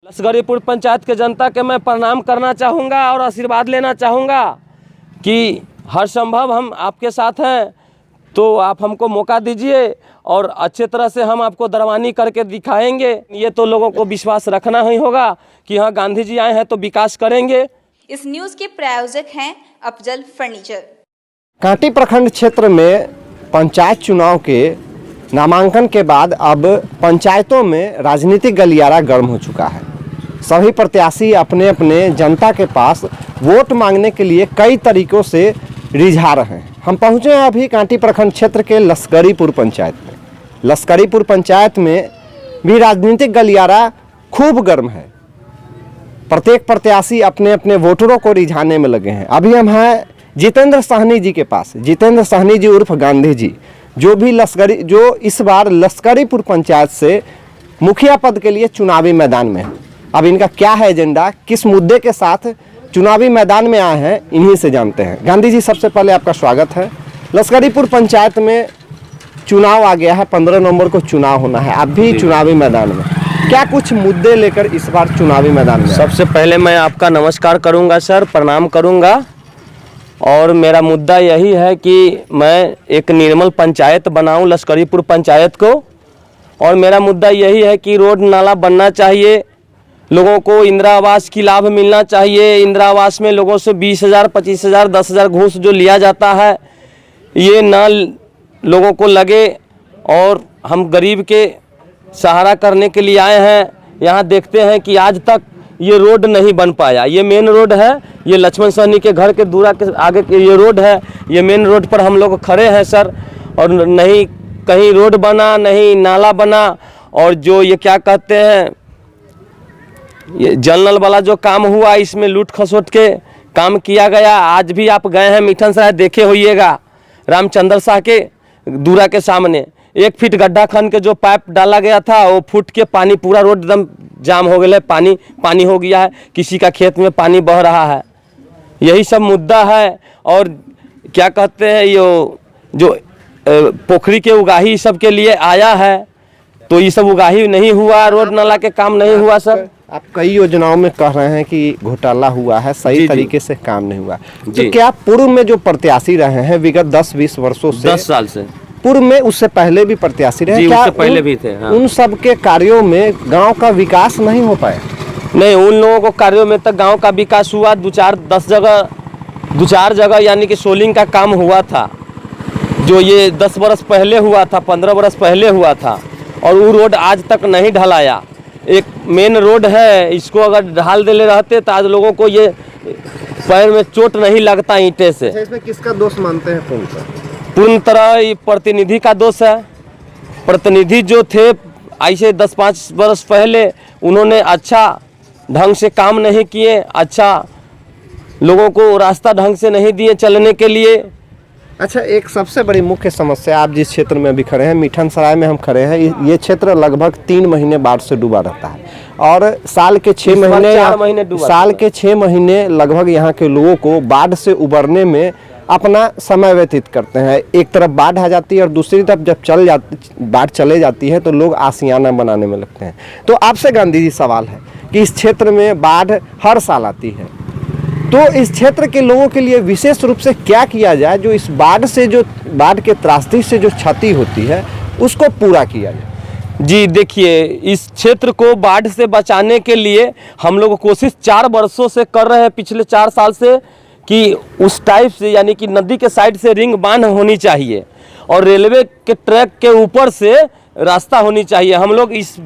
लसगरीपुर पंचायत के जनता के मैं प्रणाम करना चाहूँगा और आशीर्वाद लेना चाहूँगा कि हर संभव हम आपके साथ हैं, तो आप हमको मौका दीजिए और अच्छे तरह से हम आपको दरवानी करके दिखाएंगे। ये तो लोगों को विश्वास रखना ही होगा कि हाँ गांधी जी आए हैं तो विकास करेंगे। इस न्यूज़ के प्रायोजक हैं अफजल फर्नीचर। कांटी प्रखंड क्षेत्र में पंचायत चुनाव के नामांकन के बाद अब पंचायतों में राजनीतिक गलियारा गर्म हो चुका है। सभी प्रत्याशी अपने अपने जनता के पास वोट मांगने के लिए कई तरीकों से रिझा रहे हैं। हम पहुंचे हैं अभी कांटी प्रखंड क्षेत्र के लसगरीपुर पंचायत में। लसगरीपुर पंचायत में भी राजनीतिक गलियारा खूब गर्म है। प्रत्येक प्रत्याशी अपने अपने वोटरों को रिझाने में लगे हैं। अभी हम हैं जितेंद्र साहनी जी के पास। जितेंद्र साहनी जी उर्फ गांधी जी, जो इस बार लसगरीपुर पंचायत से मुखिया पद के लिए चुनावी मैदान में है। अब इनका क्या है एजेंडा, किस मुद्दे के साथ चुनावी मैदान में आए हैं, इन्हीं से जानते हैं। गांधी जी, सबसे पहले आपका स्वागत है। लसगरीपुर पंचायत में चुनाव आ गया है, 15 नवंबर को चुनाव होना है। आप भी चुनावी मैदान में, क्या कुछ मुद्दे लेकर इस बार चुनावी मैदान में? सबसे पहले मैं आपका नमस्कार करूंगा सर, प्रणाम करूंगा। और मेरा मुद्दा यही है कि मैं एक निर्मल पंचायत बनाऊं लसगरीपुर पंचायत को। और मेरा मुद्दा यही है कि रोड नाला बनना चाहिए, लोगों को इंदिरा आवास की लाभ मिलना चाहिए। इंदिरा आवास में लोगों से 20,000, 25,000, 10,000 घूस जो लिया जाता है, ये ना लोगों को लगे। और हम गरीब के सहारा करने के लिए आए हैं। यहाँ देखते हैं कि आज तक ये रोड नहीं बन पाया। ये मेन रोड है, ये लक्ष्मण सहनी के घर के दूरा के आगे के ये रोड है। ये मेन रोड पर हम लोग खड़े हैं सर, और नहीं कहीं रोड बना, नहीं नाला बना। और जो ये क्या कहते हैं, ये जल नल वाला जो काम हुआ, इसमें लूट खसोट के काम किया गया। आज भी आप गए हैं मिठन सराय, देखे होइएगा रामचंद्र शाह के दूरा के सामने 1 फीट गड्ढा खन के जो पाइप डाला गया था, वो फूट के पानी पूरा रोड एकदम जाम हो गया है। पानी हो गया है, किसी का खेत में पानी बह रहा है। यही सब मुद्दा है। और क्या कहते हैं, ये जो पोखरी के उगाही सब के लिए आया है, तो ये सब उगाही नहीं हुआ, रोड नाला के काम नहीं हुआ सर। आप कई योजनाओं में कह रहे हैं कि घोटाला हुआ है, सही तरीके से काम नहीं हुआ। तो क्या पूर्व में जो प्रत्याशी रहे हैं विगत 10-20 वर्षों से, 10 साल से पूर्व में, उससे पहले भी प्रत्याशी रहे, क्या उससे पहले भी थे? हाँ। उन सब के कार्यों में गांव का विकास नहीं हो पाया? नहीं, उन लोगों को कार्यों में तक गांव का विकास हुआ। 2-4 जगह यानी कि सोलिंग का काम हुआ था, जो ये 10 बरस पहले हुआ था, 15 बरस पहले हुआ था। और वो रोड आज तक नहीं ढलाया। एक मेन रोड है, इसको अगर ढाल देले रहते तो आज लोगों को ये पैर में चोट नहीं लगता ईंटे से। इसमें किसका दोष मानते हैं? पूर्ण तरह ये प्रतिनिधि का दोष है। प्रतिनिधि जो थे ऐसे 10-5 वर्ष पहले, उन्होंने अच्छा ढंग से काम नहीं किए, अच्छा लोगों को रास्ता ढंग से नहीं दिए चलने के लिए। अच्छा, एक सबसे बड़ी मुख्य समस्या, आप जिस क्षेत्र में अभी खड़े हैं, मिठन सराय में हम खड़े हैं, ये क्षेत्र लगभग 3 महीने बाढ़ से डूबा रहता है। और साल के 6 महीने लगभग यहाँ के लोगों को बाढ़ से उबरने में अपना समय व्यतीत करते हैं। एक तरफ बाढ़ आ जाती है और दूसरी तरफ जब बाढ़ चले जाती है तो लोग आशियाना बनाने में लगते हैं। तो आपसे गांधी जी सवाल है कि इस क्षेत्र में बाढ़ हर साल आती है, तो इस क्षेत्र के लोगों के लिए विशेष रूप से क्या किया जाए जो इस बाढ़ के त्रासदी से जो क्षति होती है उसको पूरा किया जाए? जी देखिए, इस क्षेत्र को बाढ़ से बचाने के लिए हम लोग कोशिश 4 वर्षों से कर रहे हैं, पिछले 4 साल से, कि उस टाइप से यानी कि नदी के साइड से रिंग बांध होनी चाहिए और रेलवे के ट्रैक के ऊपर से रास्ता होनी चाहिए। हम लोग इस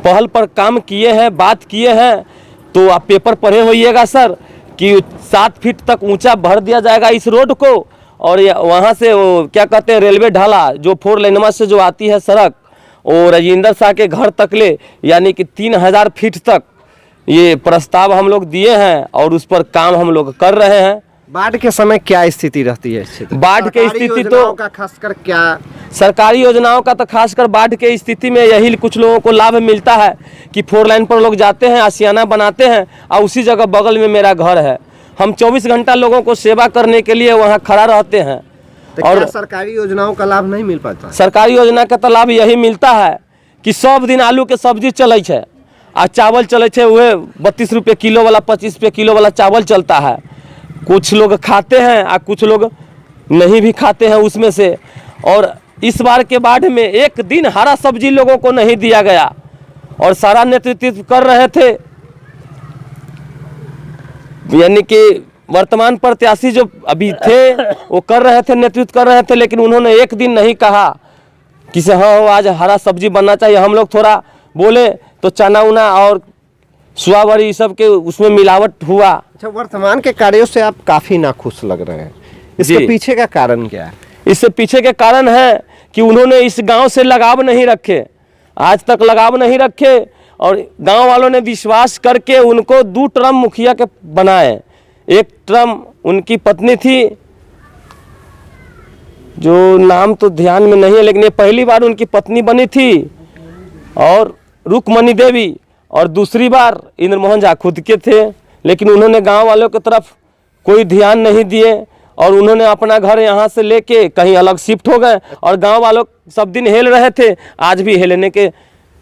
पहल पर काम किए हैं, बात किए हैं। तो आप पेपर पढ़े होइएगा सर कि 7 फीट तक ऊंचा भर दिया जाएगा इस रोड को। और वहाँ से वो क्या कहते हैं, रेलवे ढाला जो 4 लेनमा से जो आती है सड़क, वो राजेंद्र शाह के घर तक ले यानी कि 3000 फीट तक ये प्रस्ताव हम लोग दिए हैं और उस पर काम हम लोग कर रहे हैं। बाढ़ के समय क्या स्थिति रहती है? बाढ़ के स्थिति तो खासकर क्या सरकारी योजनाओं का तो खासकर बाढ़ के स्थिति में यही कुछ लोगों को लाभ मिलता है कि 4 लाइन पर लोग जाते हैं, आशियाना बनाते हैं, और उसी जगह बगल में मेरा घर है। हम 24 घंटा लोगों को सेवा करने के लिए वहाँ खड़ा रहते हैं। तो और सरकारी योजनाओं का लाभ नहीं मिल पाता? सरकारी योजना का तो लाभ यही मिलता है कि सब दिन आलू के सब्जी चले है, आ चावल चले छे वह 32 रुपये किलो वाला 25 रुपये किलो वाला चावल चलता है। कुछ लोग खाते हैं और कुछ लोग नहीं भी खाते हैं उसमें से। और इस बार के बाढ़ में एक दिन हरा सब्जी लोगों को नहीं दिया गया और सारा नेतृत्व कर रहे थे, यानी कि वर्तमान प्रत्याशी जो अभी थे वो कर रहे थे, नेतृत्व कर रहे थे, लेकिन उन्होंने एक दिन नहीं कहा कि से हाँ आज हरा सब्जी बनना चाहिए। हम लोग थोड़ा बोले तो चना उना और सुआवरी सब के उसमें मिलावट हुआ। अच्छा, वर्तमान के कार्यों से आप काफ़ी नाखुश लग रहे हैं, इसके पीछे का कारण क्या है? इससे पीछे के कारण है कि उन्होंने इस गांव से लगाव नहीं रखे, आज तक लगाव नहीं रखे और गांव वालों ने विश्वास करके उनको 2 टर्म मुखिया के बनाए। एक टर्म उनकी पत्नी थी, जो नाम तो ध्यान में नहीं है, लेकिन ये पहली बार उनकी पत्नी बनी थी, और रुकमणी देवी, और दूसरी बार इंद्रमोहन झा खुद के थे। लेकिन उन्होंने गांव वालों की तरफ कोई ध्यान नहीं दिए और उन्होंने अपना घर यहाँ से लेके कहीं अलग शिफ्ट हो गए और गांव वालों सब दिन हेल रहे थे, आज भी हेलने के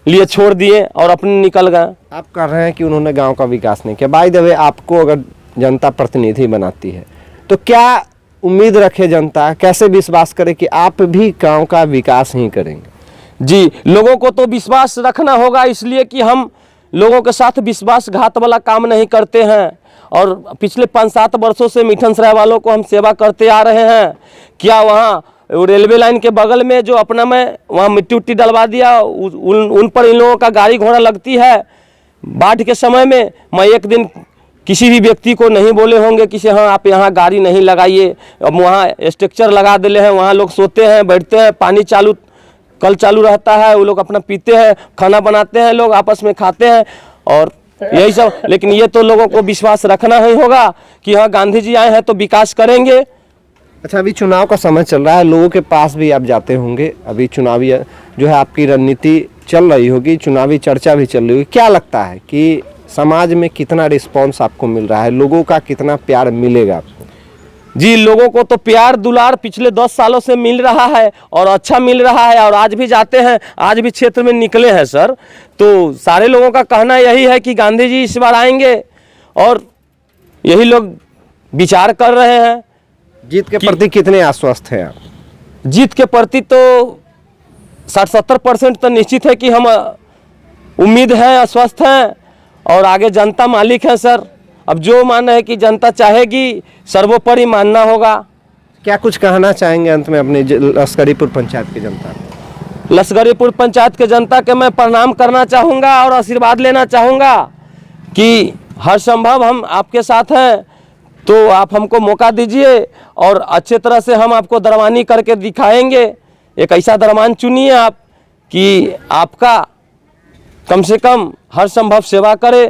लिए छोड़ दिए और अपने निकल गए। आप कह रहे हैं कि उन्होंने गांव का विकास नहीं किया। बाय द वे, आपको अगर जनता प्रतिनिधि बनाती है तो क्या उम्मीद रखे जनता, कैसे विश्वास करे कि आप भी गांव का विकास ही करेंगे? जी, लोगों को तो विश्वास रखना होगा, इसलिए कि हम लोगों के साथ विश्वासघात वाला काम नहीं करते हैं और पिछले 5-7 वर्षों से मिठन सराय वालों को हम सेवा करते आ रहे हैं। क्या वहाँ रेलवे लाइन के बगल में जो अपना मैं वहाँ मिट्टी उट्टी डलवा दिया, उन पर इन लोगों का गाड़ी घोड़ा लगती है। बाढ़ के समय में मैं एक दिन किसी भी व्यक्ति को नहीं बोले होंगे कि हाँ आप यहाँ गाड़ी नहीं लगाइए, अब वहाँ स्ट्रक्चर लगा दिले हैं, वहाँ लोग सोते हैं, बैठते हैं, पानी चालू कल चालू रहता है, वो लोग अपना पीते हैं, खाना बनाते हैं, लोग आपस में खाते हैं और यही सब। लेकिन ये तो लोगों को विश्वास रखना ही होगा कि हाँ गांधी जी आए हैं तो विकास करेंगे। अच्छा, अभी चुनाव का समय चल रहा है, लोगों के पास भी आप जाते होंगे, अभी चुनावी जो है आपकी रणनीति चल रही होगी, चुनावी चर्चा भी चल रही होगी। क्या लगता है कि समाज में कितना रिस्पॉन्स आपको मिल रहा है, लोगों का कितना प्यार मिलेगा आपको? जी, लोगों को तो प्यार दुलार पिछले 10 सालों से मिल रहा है और अच्छा मिल रहा है और आज भी जाते हैं, आज भी क्षेत्र में निकले हैं सर, तो सारे लोगों का कहना यही है कि गांधी जी इस बार आएंगे और यही लोग विचार कर रहे हैं। जीत के प्रति कितने आश्वस्त हैं आप? जीत के प्रति तो 60-70% तो निश्चित है कि हम उम्मीद है, आश्वस्त हैं और आगे जनता मालिक है सर। अब जो मानना है कि जनता चाहेगी, सर्वोपरि मानना होगा। क्या कुछ कहना चाहेंगे अंत में अपने लश्करीपुर पंचायत की जनता को? लश्करीपुर पंचायत के जनता के मैं प्रणाम करना चाहूँगा और आशीर्वाद लेना चाहूँगा कि हर संभव हम आपके साथ हैं, तो आप हमको मौका दीजिए और अच्छे तरह से हम आपको दरवानी करके दिखाएंगे। एक ऐसा दरवान चुनिए आप कि आपका कम से कम हर संभव सेवा करे।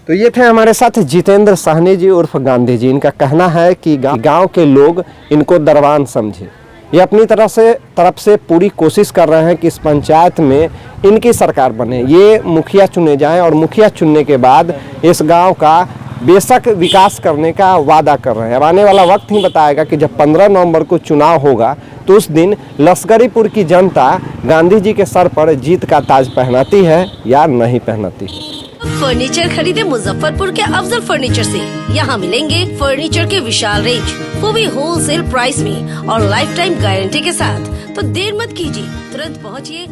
तो ये थे हमारे साथ जितेंद्र साहनी जी उर्फ गांधी जी। इनका कहना है कि गांव के लोग इनको दरबान समझे। ये अपनी तरफ से पूरी कोशिश कर रहे हैं कि इस पंचायत में इनकी सरकार बने, ये मुखिया चुने जाएं और मुखिया चुनने के बाद इस गांव का बेशक विकास करने का वादा कर रहे हैं। अब आने वाला वक्त ही बताएगा कि जब 15 नवंबर को चुनाव होगा तो उस दिन लश्करीपुर की जनता गांधी जी के सर पर जीत का ताज पहनाती है या नहीं पहनाती है। फर्नीचर खरीदे मुजफ्फरपुर के अफजल फर्नीचर से। यहाँ मिलेंगे फर्नीचर के विशाल रेंज, वो भी होलसेल प्राइस में और लाइफ टाइम गारंटी के साथ। तो देर मत कीजिए, तुरंत पहुँचिए।